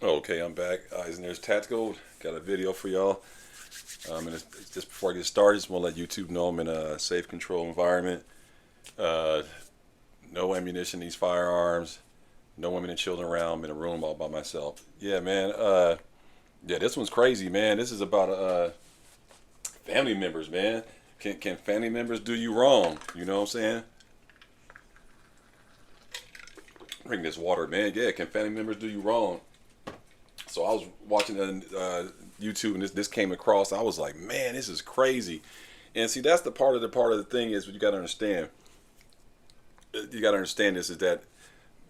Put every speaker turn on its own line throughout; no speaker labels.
Okay, I'm back. Eisener's Tactical. Got a video for y'all. And just before I get started, just want to let YouTube know I'm in a safe control environment. Uh, no ammunition, these firearms. No women and children around. I'm in a room all by myself. Yeah, man. Yeah, this one's crazy, man. This is about family members, man. Can family members do you wrong? You know what I'm saying? Bring this water, man. Yeah, can family members do you wrong? So I was watching YouTube, and this came across. I was like, man, this is crazy. And see, that's the part of the thing is what you got to understand. You got to understand this is that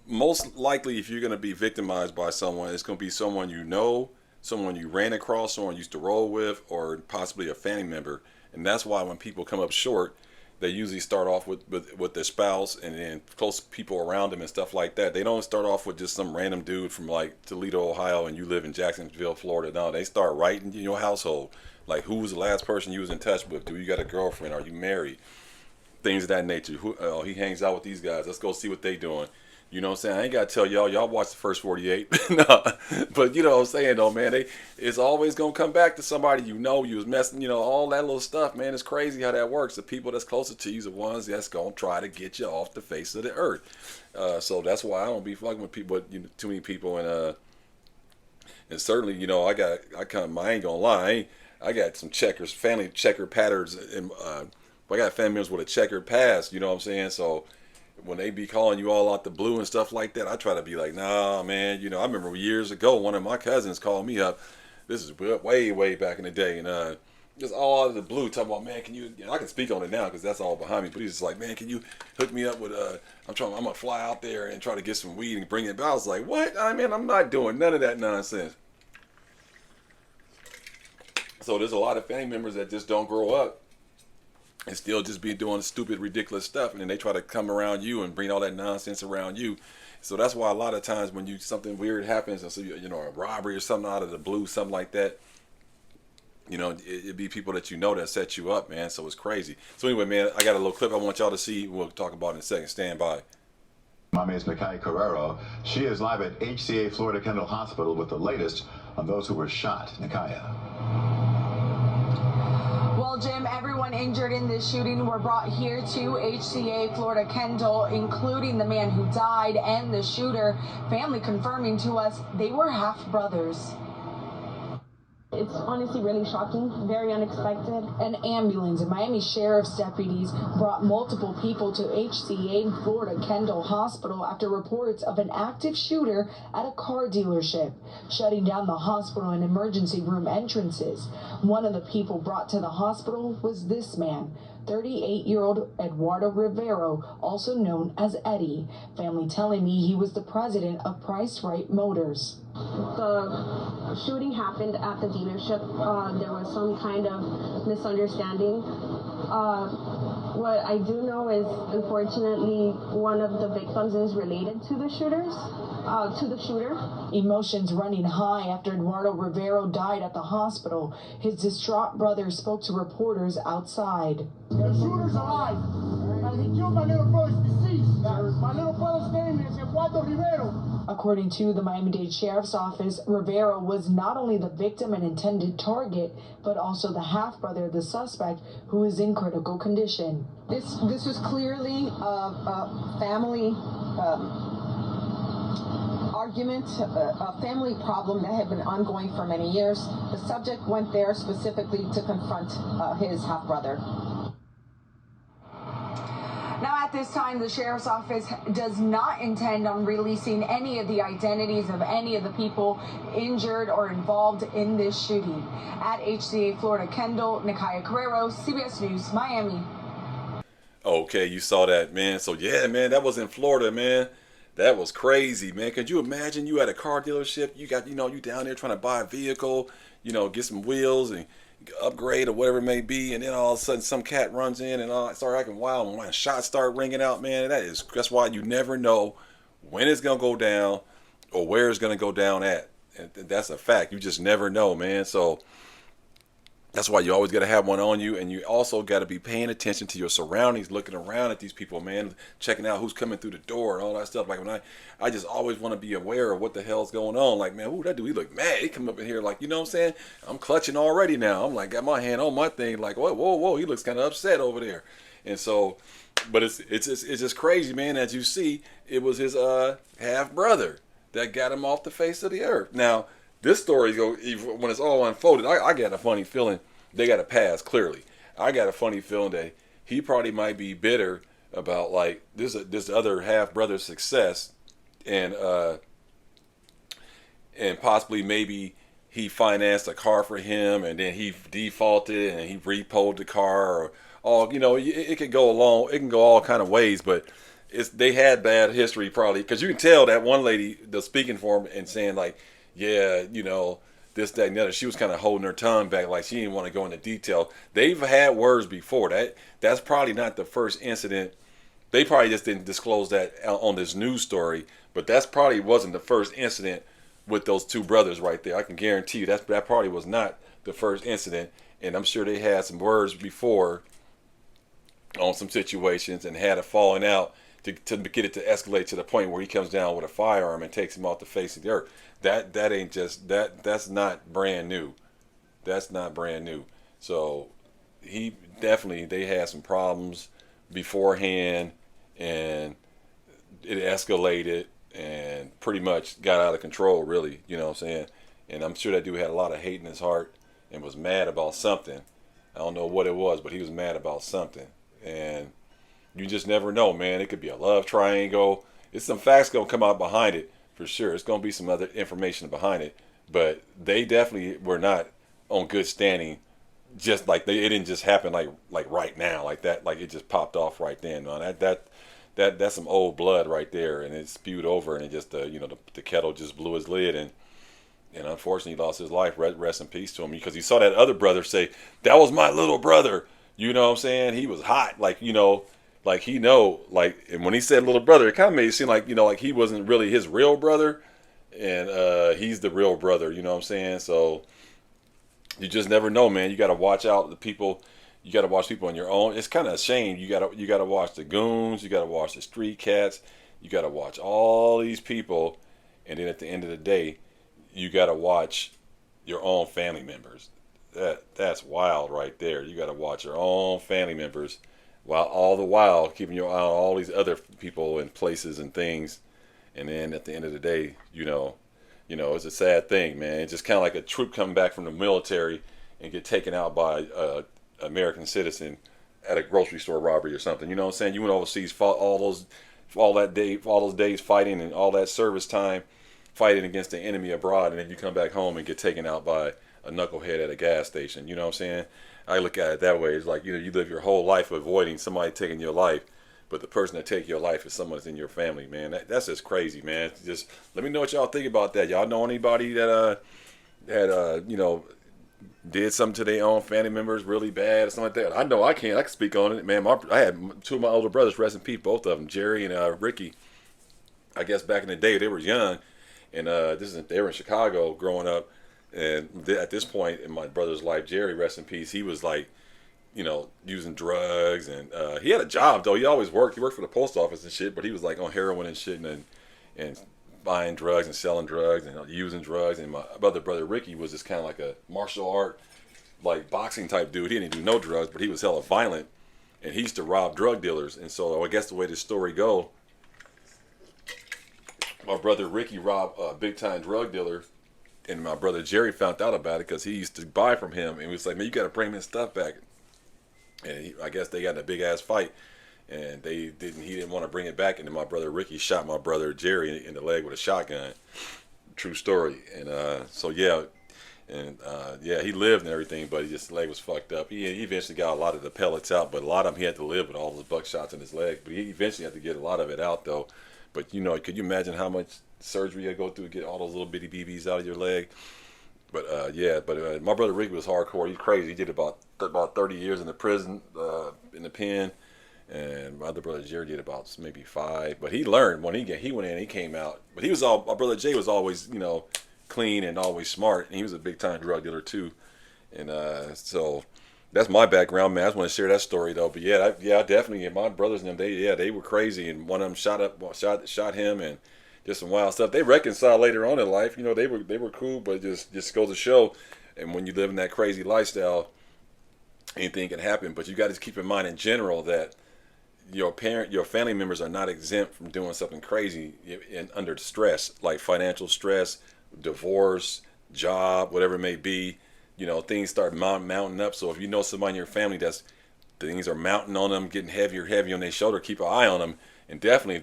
most likely if you're going to be victimized by someone, it's going to be someone you know, someone you ran across, someone you used to roll with, or possibly a family member. And that's why when people come up short, they usually start off with their spouse and then close people around them and stuff like that. They don't start off with just some random dude from like Toledo, Ohio, and you live in Jacksonville, Florida. No, they start right in your household. Like, who was the last person you was in touch with? Do you got a girlfriend? Are you married? Things of that nature. Oh, he hangs out with these guys. Let's go see what they doing. You know what I'm saying? I ain't got to tell y'all watch the first 48. No, but you know what I'm saying though, man. It's always going to come back to somebody you was messing, all that little stuff, man. It's crazy how that works. The people that's closer to you are the ones that's going to try to get you off the face of the earth. So that's why I don't be fucking with people, too many people. And certainly, I ain't going to lie. I got some family checker patterns. I got family members with a checkered past, you know what I'm saying? So when they be calling you all out the blue and stuff like that, I try to be like, nah, man. I remember years ago, one of my cousins called me up. This is way, way back in the day, and just all out of the blue, talking about, man, can you? I can speak on it now because that's all behind me. But he's just like, man, can you hook me up with? I'm gonna fly out there and try to get some weed and bring it back. I was like, what? I'm not doing none of that nonsense. So there's a lot of family members that just don't grow up and still just be doing stupid, ridiculous stuff, and then they try to come around you and bring all that nonsense around you. So that's why a lot of times when something weird happens, and so a robbery or something out of the blue, something like that, it'd be people that that set you up, man. So it's crazy. So anyway, man, I got a little clip I want y'all to see. We'll talk about it in a second. Stand by.
My name is Nakai Carrero. She is live at HCA Florida Kendall Hospital with the latest on those who were shot. Nakaya.
Well, Jim, everyone injured in this shooting were brought here to HCA Florida Kendall, including the man who died and the shooter. Family confirming to us they were half brothers.
It's honestly really shocking, very unexpected.
An ambulance and Miami Sheriff's deputies brought multiple people to HCA Florida Kendall Hospital after reports of an active shooter at a car dealership, shutting down the hospital and emergency room entrances. One of the people brought to the hospital was this man, 38-year-old Eduardo Rivero, also known as Eddie. Family telling me he was the president of Price Right Motors.
The shooting happened at the dealership. There was some kind of misunderstanding. What I do know is, unfortunately, one of the victims is related to the shooter.
Emotions running high after Eduardo Rivero died at the hospital. His distraught brother spoke to reporters outside.
The shooter's alive, and he killed my little brother's deceased. My little brother's name is Eduardo Rivero.
According to the Miami-Dade Sheriff's Office, Rivero was not only the victim and intended target, but also the half-brother of the suspect, who is in critical condition.
This was clearly a family argument, a family problem that had been ongoing for many years. The subject went there specifically to confront his half-brother.
Now, at this time, the Sheriff's Office does not intend on releasing any of the identities of any of the people injured or involved in this shooting. At HCA Florida Kendall, Nakaya Carrero, CBS News, Miami.
Okay, you saw that, man. So yeah, man, that was in Florida, man. That was crazy, man. Could you imagine you at a car dealership? You got, you down there trying to buy a vehicle, get some wheels and upgrade or whatever it may be, and then all of a sudden some cat runs in and start acting wild, and when shots start ringing out, man, that's why you never know when it's gonna go down or where it's gonna go down at. And that's a fact. You just never know, man. So That's why you always got to have one on you, and you also got to be paying attention to your surroundings, looking around at these people, man, checking out who's coming through the door and all that stuff. Like when I just always want to be aware of what the hell's going on. Like, man, ooh, that dude, he look mad. He come up in here like, you know what I'm saying? I'm clutching already now. I'm like, got my hand on my thing, like, whoa, whoa, whoa, he looks kind of upset over there. And so, but it's just crazy, man. As you see, it was his half brother that got him off the face of the earth. Now, this story when it's all unfolded, I got a funny feeling they got a pass. Clearly, I got a funny feeling that he probably might be bitter about like this other half brother's success, and possibly maybe he financed a car for him and then he defaulted and he repoed the car, or all, you know, it could go along, it can go all kind of ways, but they had bad history probably, because you can tell that one lady that's speaking for him and saying like, yeah, you know, this, that, and the other, she was kind of holding her tongue back, like she didn't want to go into detail. They've had words before. That's probably not the first incident. They probably just didn't disclose that on this news story, but that's probably wasn't the first incident with those two brothers right there. I can guarantee you that probably was not the first incident, and I'm sure they had some words before on some situations and had a falling out to get it to escalate to the point where he comes down with a firearm and takes him off the face of the earth. That ain't just that's not brand new. That's not brand new. So they had some problems beforehand, and it escalated and pretty much got out of control, really, you know what I'm saying? And I'm sure that dude had a lot of hate in his heart and was mad about something. I don't know what it was, but he was mad about something. And you just never know, man. It could be a love triangle. It's some facts gonna come out behind it for sure. It's gonna be some other information behind it, but they definitely were not on good standing. Just like it didn't just happen like right now, like that, like it just popped off right then. Man, that's some old blood right there, and it spewed over, and it just the kettle just blew his lid, and unfortunately he lost his life. Rest in peace to him, because he saw that other brother say, "That was my little brother." You know what I'm saying? He was hot, like and when he said little brother, it kind of made it seem like like he wasn't really his real brother, and he's the real brother. You know what I'm saying? So you just never know, man. You got to watch out the people. You got to watch people on your own. It's kind of a shame. You got to watch the goons. You got to watch the street cats. You got to watch all these people, and then at the end of the day, you got to watch your own family members. That's wild right there. You got to watch your own family members, while all the while keeping your eye on all these other people and places and things. And then at the end of the day, it's a sad thing, man. It's just kind of like a troop coming back from the military and get taken out by a American citizen at a grocery store robbery or something. You know what I'm saying? You went overseas, fought all those days fighting and all that service time fighting against the enemy abroad, and then you come back home and get taken out by a knucklehead at a gas station. You know what I'm saying? I look at it that way. It's like, you live your whole life avoiding somebody taking your life, but the person that take your life is someone that's in your family, man. That's just crazy, man. Just let me know what y'all think about that. Y'all know anybody that did something to their own family members really bad or something like that? I know I can speak on it, man. I had two of my older brothers, rest in peace, both of them, Jerry and Ricky. I guess back in the day they were young, and they were in Chicago growing up. And at this point in my brother's life, Jerry, rest in peace, he was like, using drugs, and he had a job though. He always worked. He worked for the post office and shit, but he was like on heroin and shit, and buying drugs and selling drugs and using drugs. And my other brother Ricky was just kind of like a martial art, like boxing type dude. He didn't do no drugs, but he was hella violent, and he used to rob drug dealers. And so I guess the way this story go, my brother Ricky robbed a big time drug dealer. And my brother Jerry found out about it because he used to buy from him, and he was like, "Man, you got to bring this stuff back." And I guess they got in a big ass fight, and he didn't want to bring it back. And then my brother Ricky shot my brother Jerry in the leg with a shotgun. True story. And he lived and everything, but his leg was fucked up. He eventually got a lot of the pellets out, but a lot of them he had to live with all those buckshots in his leg. But he eventually had to get a lot of it out though. But could you imagine how much surgery you go through to get all those little bitty BBs out of your leg? But my brother Rick was hardcore. He's crazy. He did about 30 years in the prison, in the pen, and my other brother Jerry did about maybe 5. But he learned when he went in, he came out. But my brother Jay was always clean and always smart, and he was a big time drug dealer too. And so that's my background, man. I just want to share that story though. But yeah, definitely. And my brothers and them, they were crazy, and one of them shot him, and just some wild stuff. They reconciled later on in life. You know, they were cool, but just goes to show. And when you live in that crazy lifestyle, anything can happen. But you got to keep in mind in general that your family members are not exempt from doing something crazy and under stress, like financial stress, divorce, job, whatever it may be. You know, things start mounting up. So if you know somebody in your family that's things are mounting on them, getting heavy on their shoulder, keep an eye on them. And definitely,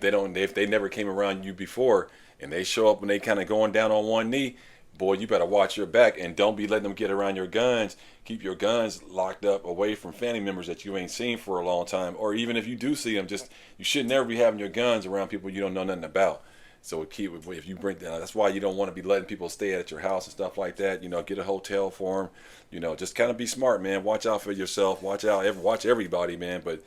if they never came around you before, and they show up when they kind of going down on one knee, boy, you better watch your back and don't be letting them get around your guns. Keep your guns locked up away from family members that you ain't seen for a long time. Or even if you do see them, you should never be having your guns around people you don't know nothing about. So if you bring that's why you don't want to be letting people stay at your house and stuff like that. You know, get a hotel for them. You know, just kind of be smart, man. Watch out for yourself. Watch everybody, man. But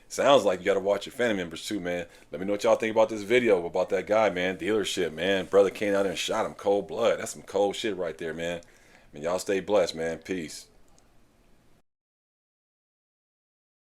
sounds like you got to watch your family members too, man. Let me know what y'all think about this video about that guy, man. Dealership, man. Brother came out there and shot him cold blood. That's some cold shit right there, man. I mean, y'all stay blessed, man. Peace.